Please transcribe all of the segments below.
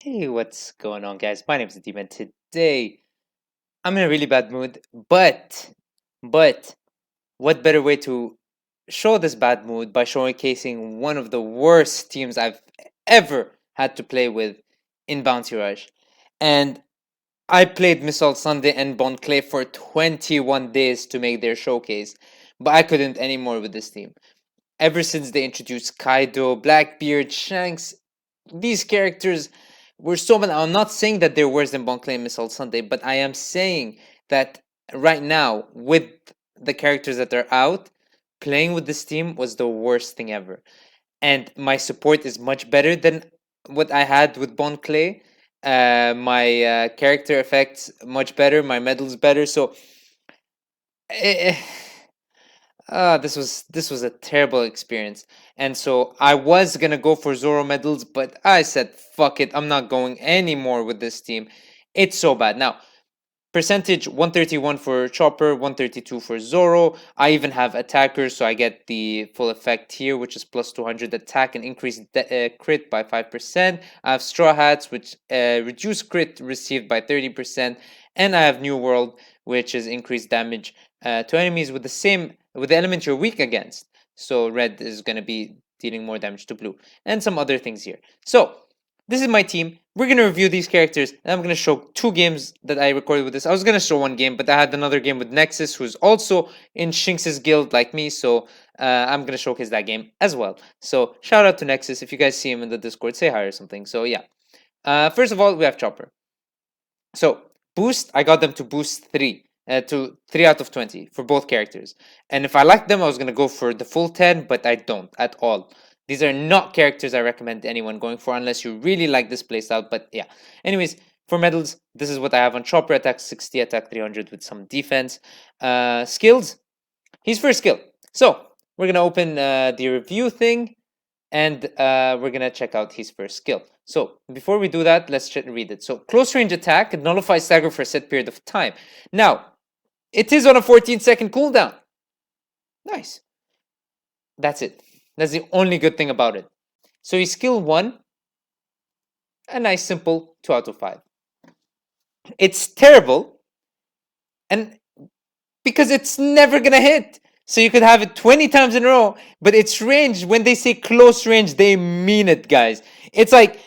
Hey, what's going on, guys? My name is Nadeem, and today I'm in a really bad mood. But, what better way to show this bad mood by showcasing one of the worst teams I've ever had to play with in Bounty Rush? And I played Missile Sunday and Bon Clay for 21 days to make their showcase, but I couldn't anymore with this team. Ever since they introduced Kaido, Blackbeard, Shanks, these characters were so bad. I'm not saying that they're worse than Bon Clay and Missile Sunday, but I am saying that right now, with the characters that are out, playing with this team was the worst thing ever. And my support is much better than what I had with Bon Clay. My character effects much better. My medals better. So, eh, this was a terrible experience. And so I was gonna go for Zoro medals, but I said fuck it. I'm not going anymore with this team. It's so bad. Now, percentage 131 for Chopper, 132 for Zoro. I even have attackers, so I get the full effect here, which is plus 200 attack and increase crit by 5%. I have Straw Hats, which reduce crit received by 30%. And I have New World, which is increased damage to enemies with the element you're weak against. So red is going to be dealing more damage to blue. And some other things here. So this is my team. We're gonna review these characters, and I'm gonna show two games that I recorded with this. I was gonna show one game, but I had another game with Nexus, who's also in Shinx's guild like me, so I'm gonna showcase that game as well. So shout out to Nexus. If you guys see him in the Discord, say hi or something. So yeah. First of all, we have Chopper. So boost, I got them to boost 3. To 3 out of 20 for both characters. And if I liked them, I was going to go for the full 10, but I don't at all. These are not characters I recommend anyone going for unless you really like this playstyle. But yeah. Anyways, for medals, this is what I have on Chopper. Attack 60, attack 300 with some defense. Skills, his first skill. So we're going to open the review thing and we're gonna check out his first skill. So before we do that, let's read it. So close range attack nullifies stagger for a set period of time. Now, it is on a 14-second cooldown. Nice. That's it. That's the only good thing about it. So his skill 1, a nice simple 2 out of 5. It's terrible, and because it's never gonna hit. So you could have it 20 times in a row, but its range, when they say close range, they mean it, guys. It's like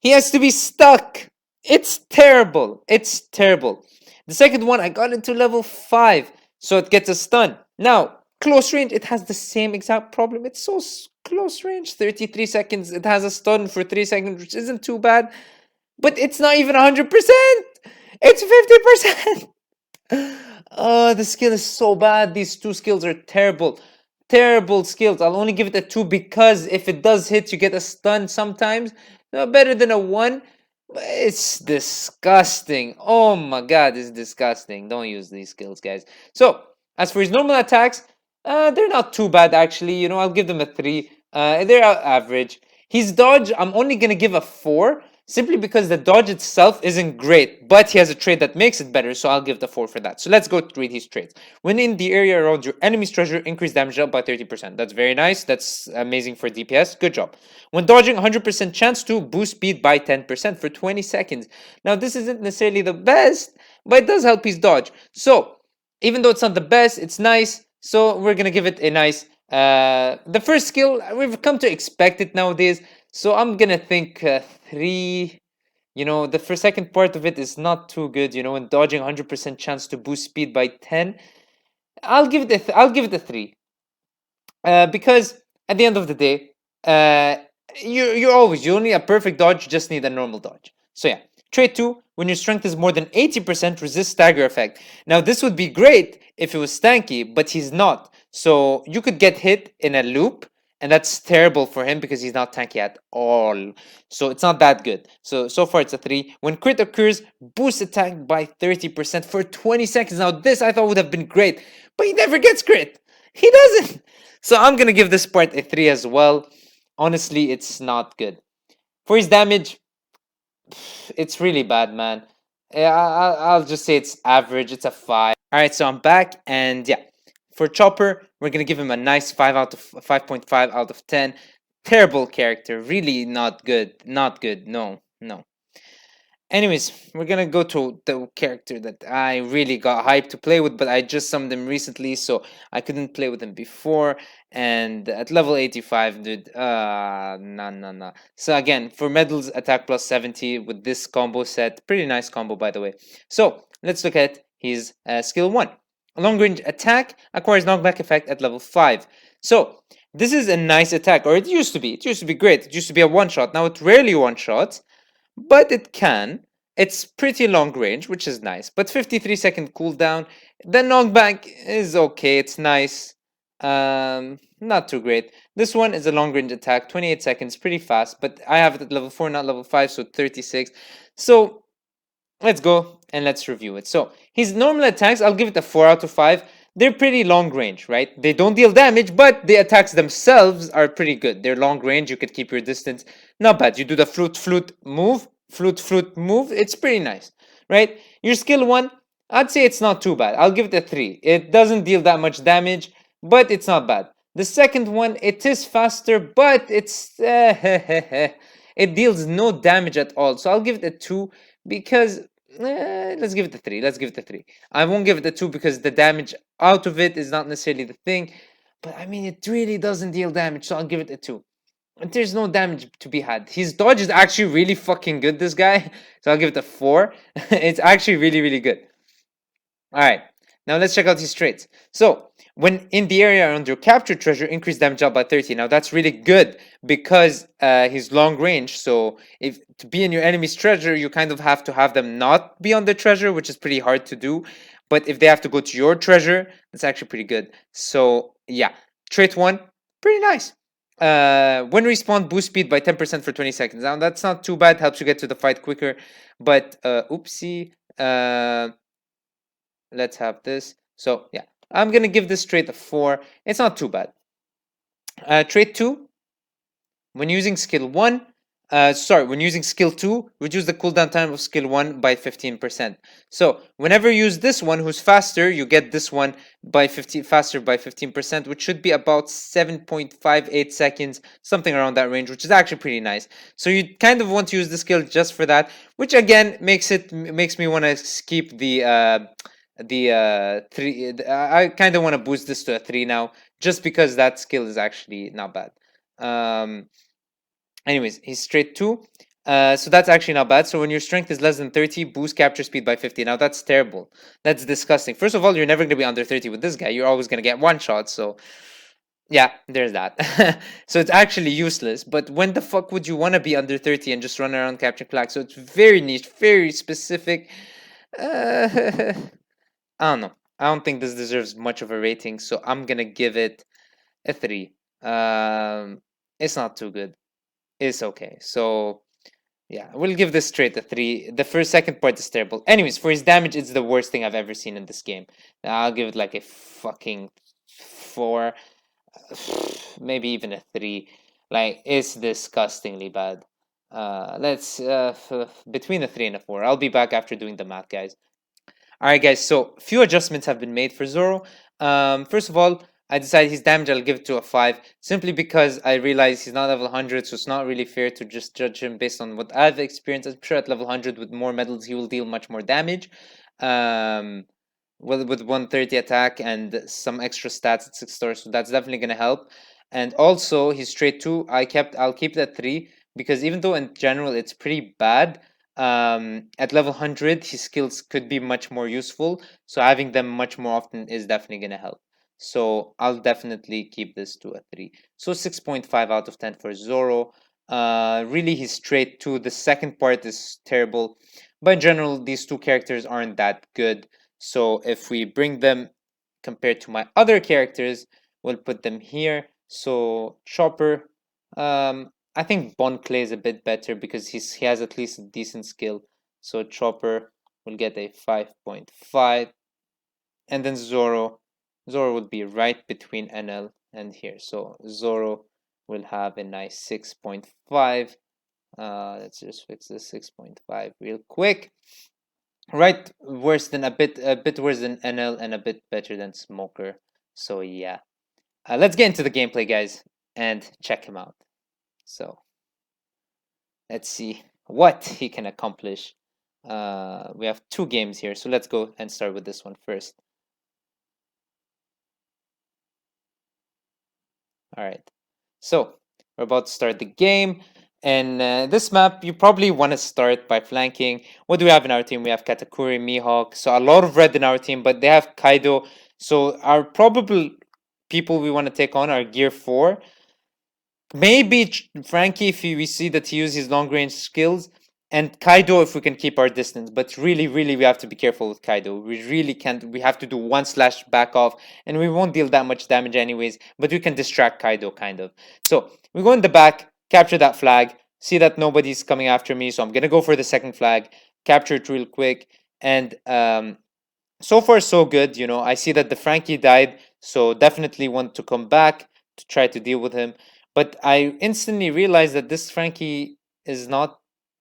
he has to be stuck. It's terrible. It's terrible. The second one, I got into level 5, so it gets a stun. Now, close range, it has the same exact problem. It's so close range, 33 seconds. It has a stun for 3 seconds, which isn't too bad, but it's not even 100%. It's 50%. The skill is so bad. These two skills are terrible. Terrible skills. I'll only give it a 2 because if it does hit, you get a stun sometimes. Better than a 1. It's disgusting. Oh my god, it's disgusting. Don't use these skills, guys. So, as for his normal attacks, they're not too bad actually. You know, I'll give them a 3. They're average. His dodge, I'm only gonna give a 4 simply because the dodge itself isn't great, but he has a trait that makes it better, so I'll give the 4 for that. So let's go read his traits. When in the area around your enemy's treasure, increase damage up by 30%. That's very nice. That's amazing for DPS. Good job. When dodging, 100% chance to boost speed by 10% for 20 seconds. Now, this isn't necessarily the best, but it does help his dodge. So, even though it's not the best, it's nice. So, we're going to give it a nice... the first skill, we've come to expect it nowadays. So I'm gonna think 3. You know, the first second part of it is not too good. You know, when dodging 100% chance to boost speed by 10, I'll give it a 3. Because at the end of the day, you only a perfect dodge, you just need a normal dodge. So yeah, trait 2. When your strength is more than 80%, resist stagger effect. Now this would be great if it was stanky, but he's not. So you could get hit in a loop, and that's terrible for him because he's not tanky at all. So it's not that good. So far it's a 3. When crit occurs, boost attack by 30% for 20 seconds. Now this I thought would have been great, but he never gets crit. He doesn't. So I'm gonna give this part a 3 as well. Honestly, it's not good. For his damage, it's really bad, man. I'll just say it's average. It's a 5. All right, so I'm back, and yeah, for Chopper, we're gonna give him a nice 5.5 out of 10. Terrible character, really not good. Not good. No, no. Anyways, we're gonna go to the character that I really got hyped to play with, but I just summoned him recently, so I couldn't play with him before. And at level 85, dude, nah, nah, nah. So again, for medals, attack plus 70 with this combo set. Pretty nice combo, by the way. So let's look at his skill 1. Long range attack acquires knockback effect at level 5. So this is a nice attack, or it used to be. It used to be great. It used to be a one shot. Now it rarely one shots, but it can. It's pretty long range, which is nice. But 53-second cooldown. The knockback is okay. It's nice. Not too great. This one is a long range attack, 28 seconds, pretty fast. But I have it at level 4, not level 5, so 36. So let's go and let's review it. So his normal attacks, I'll give it a 4 out of 5. They're pretty long range, right? They don't deal damage, but the attacks themselves are pretty good. They're long range, you could keep your distance. Not bad. You do the flute move, flute move. It's pretty nice, right? Your skill 1, I'd say it's not too bad. I'll give it a 3. It doesn't deal that much damage, but it's not bad. The second one, it is faster, but it's it deals no damage at all. So I'll give it a 2 because let's give it a 3. Let's give it a 3. I won't give it a 2 because the damage out of it is not necessarily the thing. But I mean, it really doesn't deal damage, so I'll give it a 2. And there's no damage to be had. His dodge is actually really fucking good, this guy. So I'll give it a 4. It's actually really, really good. Alright, now let's check out his traits. So, when in the area around your captured treasure, increase damage out by 30. Now that's really good because he's long range. So, if to be in your enemy's treasure, you kind of have to have them not be on the treasure, which is pretty hard to do. But if they have to go to your treasure, that's actually pretty good. So, yeah, trait 1, pretty nice. When respawn, boost speed by 10% for 20 seconds. Now that's not too bad, helps you get to the fight quicker. But, oopsie. Let's have this. So yeah, I'm gonna give this trait a 4. It's not too bad. Trait 2, when using skill 1, when using skill 2, reduce the cooldown time of skill 1 by 15%. So whenever you use this one who's faster, you get this one by 15 faster by 15%, which should be about 7.58 seconds, something around that range, which is actually pretty nice. So you kind of want to use the skill just for that, which again makes me want to keep the 3. I kind of want to boost this to a 3 now, just because that skill is actually not bad. Anyways, he's straight 2. So that's actually not bad. So when your strength is less than 30, boost capture speed by 50. Now that's terrible. That's disgusting. First of all, you're never going to be under 30 with this guy. You're always going to get one shot. So yeah, there's that. So it's actually useless. But when the fuck would you want to be under 30 and just run around capturing flags? So it's very niche, very specific. I don't know. I don't think this deserves much of a rating. So I'm going to give it a 3. It's not too good. It's okay. So yeah, we'll give this straight a 3. The second part is terrible. Anyways, for his damage, it's the worst thing I've ever seen in this game. I'll give it like a fucking 4, maybe even a 3. Like, it's disgustingly bad. Let's between a 3 and a 4. I'll be back after doing the math, guys. All right, guys. So few adjustments have been made for Zoro. First of all, I decided his damage I'll give it to a 5, simply because I realize he's not level 100, so it's not really fair to just judge him based on what I've experienced. I'm sure at level 100 with more medals he will deal much more damage. Well, with 130 attack and some extra stats at 6 stars, so that's definitely gonna help. And also his straight 2, I'll keep it at 3, because even though in general it's pretty bad, at level 100 his skills could be much more useful, so having them much more often is definitely gonna help. So I'll definitely keep this to a 3. So 6.5 out of 10 for Zoro. Really, he's straight 2. The second part is terrible. But in general, these two characters aren't that good. So if we bring them compared to my other characters, we'll put them here. So Chopper, I think Bon Clay is a bit better because he has at least a decent skill. So Chopper will get a 5.5. And then Zoro would be right between NL and here. So Zoro will have a nice 6.5. Let's just fix this 6.5 real quick. Right, worse than a bit worse than NL and a bit better than Smoker. So yeah, let's get into the gameplay, guys, and check him out. So let's see what he can accomplish We have 2 games here, so let's go and start with this one first. All right. So we're about to start the game. And this map, you probably want to start by flanking. What do we have in our team? We have Katakuri, Mihawk. So a lot of red in our team, but they have Kaido. So our probable people we want to take on are Gear 4. Maybe Frankie if we see that he uses his long range skills, and Kaido if we can keep our distance. But really, really, we have to be careful with Kaido. We really can't. We have to do one slash back off, and we won't deal that much damage anyways. But we can distract Kaido kind of. So we go in the back, capture that flag, see that nobody's coming after me. So I'm gonna go for the second flag, capture it real quick, and so far so good. I see that the Frankie died, so definitely want to come back to try to deal with him. But I instantly realized that this Frankie is not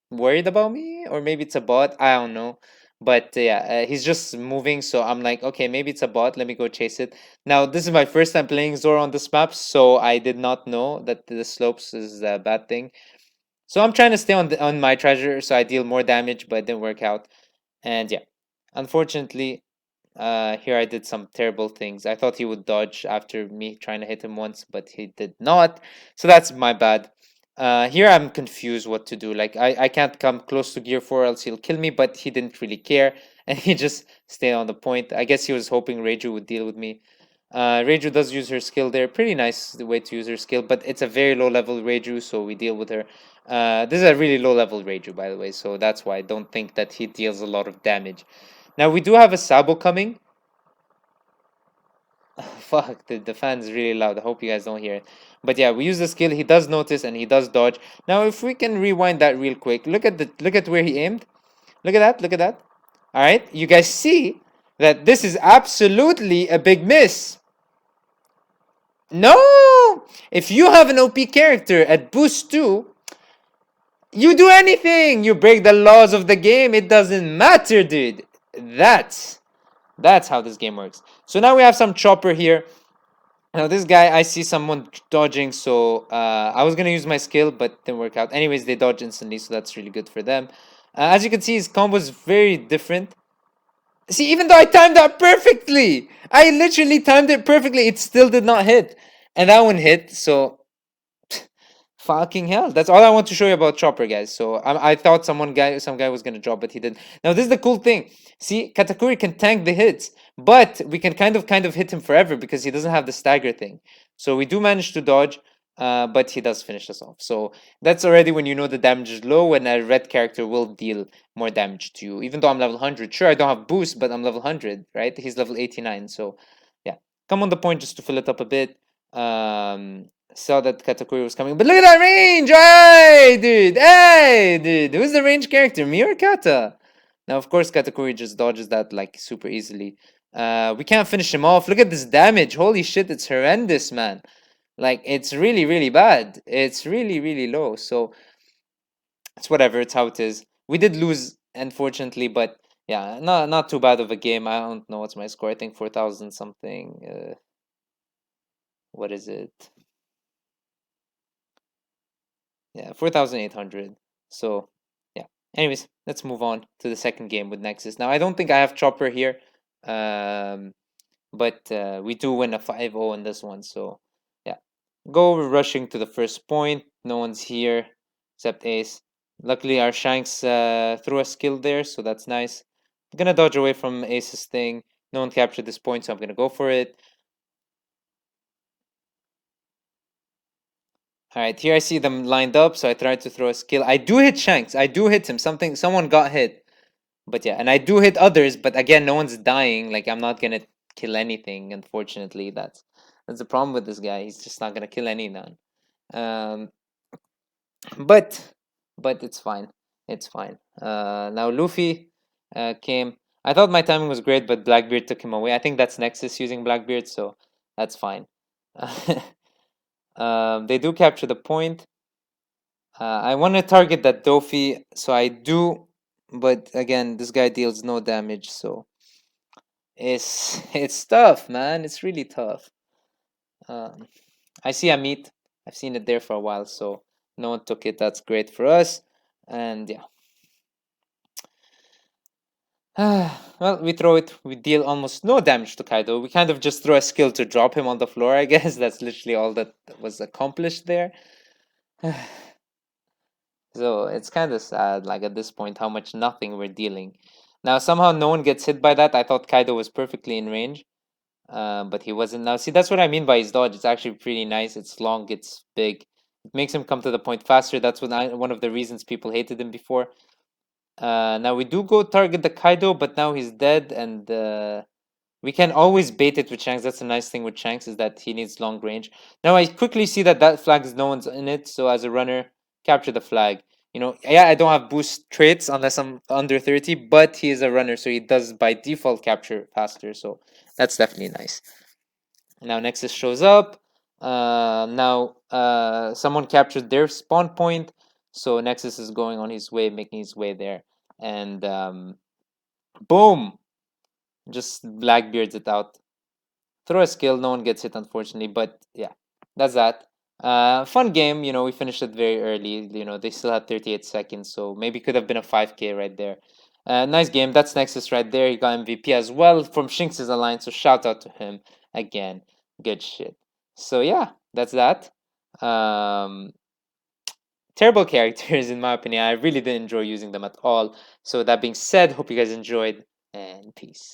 worried about me, or maybe it's a bot. I don't know. But yeah, he's just moving, so I'm like, okay, maybe it's a bot. Let me go chase it. Now, this is my first time playing Zoro on this map, so I did not know that the slopes is a bad thing. So I'm trying to stay on my treasure, so I deal more damage, but it didn't work out. And yeah, unfortunately, here I did some terrible things. I thought he would dodge after me trying to hit him once, but he did not. So that's my bad. Here I'm confused what to do. Like I can't come close to Gear 4 else he'll kill me, but he didn't really care. And he just stayed on the point. I guess he was hoping Reiju would deal with me. Reiju does use her skill there. Pretty nice way to use her skill, but it's a very low level Reiju, so we deal with her. This is a really low level Reiju, by the way, so that's why I don't think that he deals a lot of damage. Now we do have a Sabo coming. Fuck, the fan is really loud. I hope you guys don't hear it. But yeah, we use the skill. He does notice and he does dodge. Now if we can rewind that real quick, look at where he aimed. Look at that, look at that. Alright, you guys see that this is absolutely a big miss. No! If you have an OP character at boost 2, you do anything! You break the laws of the game, it doesn't matter, dude. That's how this game works. So now we have some chopper here. Now this guy, I see someone dodging, so I was gonna use my skill, but didn't work out. Anyways, they dodge instantly, so that's really good for them. As you can see, his combo is very different. See, even though I timed that perfectly, I literally timed it perfectly, it still did not hit. And that one hit, so fucking hell. That's all I want to show you about Chopper, guys. So I thought some guy was gonna drop, but he didn't. Now this is the cool thing. See, Katakuri can tank the hits, but we can kind of hit him forever because he doesn't have the stagger thing. So we do manage to dodge, but he does finish us off. So that's already when you know the damage is low and a red character will deal more damage to you. Even though I'm level 100. Sure, I don't have boost, but I'm level 100, right? He's level 89. So yeah, come on the point just to fill it up a bit. Saw that Katakuri was coming. But look at that range! Hey, dude! Hey, dude! Who's the range character? Me or Kata? Now, of course, Katakuri just dodges that, like, super easily. We can't finish him off. Look at this damage. Holy shit, it's horrendous, man. Like, it's really, really bad. It's really, really low. So, it's whatever. It's how it is. We did lose, unfortunately, but yeah, not too bad of a game. I don't know what's my score. I think 4,000 something. What is it? Yeah, 4,800. So, yeah. Anyways, let's move on to the second game with Nexus. Now, I don't think I have Chopper here, but we do win a 5-0 in this one. So, yeah. Go rushing to the first point. No one's here except Ace. Luckily, our Shanks threw a skill there, so that's nice. I'm gonna dodge away from Ace's thing. No one captured this point, so I'm gonna go for it. All right, here I see them lined up, so I tried to throw a skill. I do hit Shanks. I do hit him. Someone got hit. But yeah, and I do hit others, but again, no one's dying. Like I'm not gonna kill anything. Unfortunately, that's the problem with this guy. He's just not gonna kill anyone. Um, but it's fine. It's fine. Now Luffy came. I thought my timing was great, but Blackbeard took him away. I think that's Nexus using Blackbeard, so that's fine. They do capture the point. I want to target that Dofi, so I do, but again, this guy deals no damage, so it's tough, man. It's really tough. Um, I see a meat. I've seen it there for a while, so no one took it. That's great for us, and yeah. Well, we throw it. We deal almost no damage to Kaido. We kind of just throw a skill to drop him on the floor, I guess. That's literally all that was accomplished there. So it's kind of sad, like at this point, how much nothing we're dealing. Now, somehow no one gets hit by that. I thought Kaido was perfectly in range, but he wasn't. Now, see, that's what I mean by his dodge. It's actually pretty nice. It's long, it's big. It makes him come to the point faster. That's one of the reasons people hated him before. Now we do go target the Kaido, but now he's dead, and we can always bait it with Shanks. That's a nice thing with Shanks is that he needs long range. Now I quickly see that that flag is no one's in it, so as a runner, capture the flag. You know, yeah, I don't have boost traits unless I'm under 30, but he is a runner, so he does by default capture faster. So that's definitely nice. Now Nexus shows up. Now someone captured their spawn point, so Nexus is going on his way, making his way there, and boom, just Blackbeards it out. Throw a skill, no one gets hit unfortunately, but yeah, that's that. Fun game, you know, we finished it very early. You know, they still had 38 seconds, so maybe could have been a 5K right there. Nice game. That's Nexus right there. He got MVP as well from Shinx' alliance, so shout out to him again. Good shit. So yeah, that's that. Um, Terrible characters in my opinion. I really didn't enjoy using them at all. So that being said, hope you guys enjoyed and peace.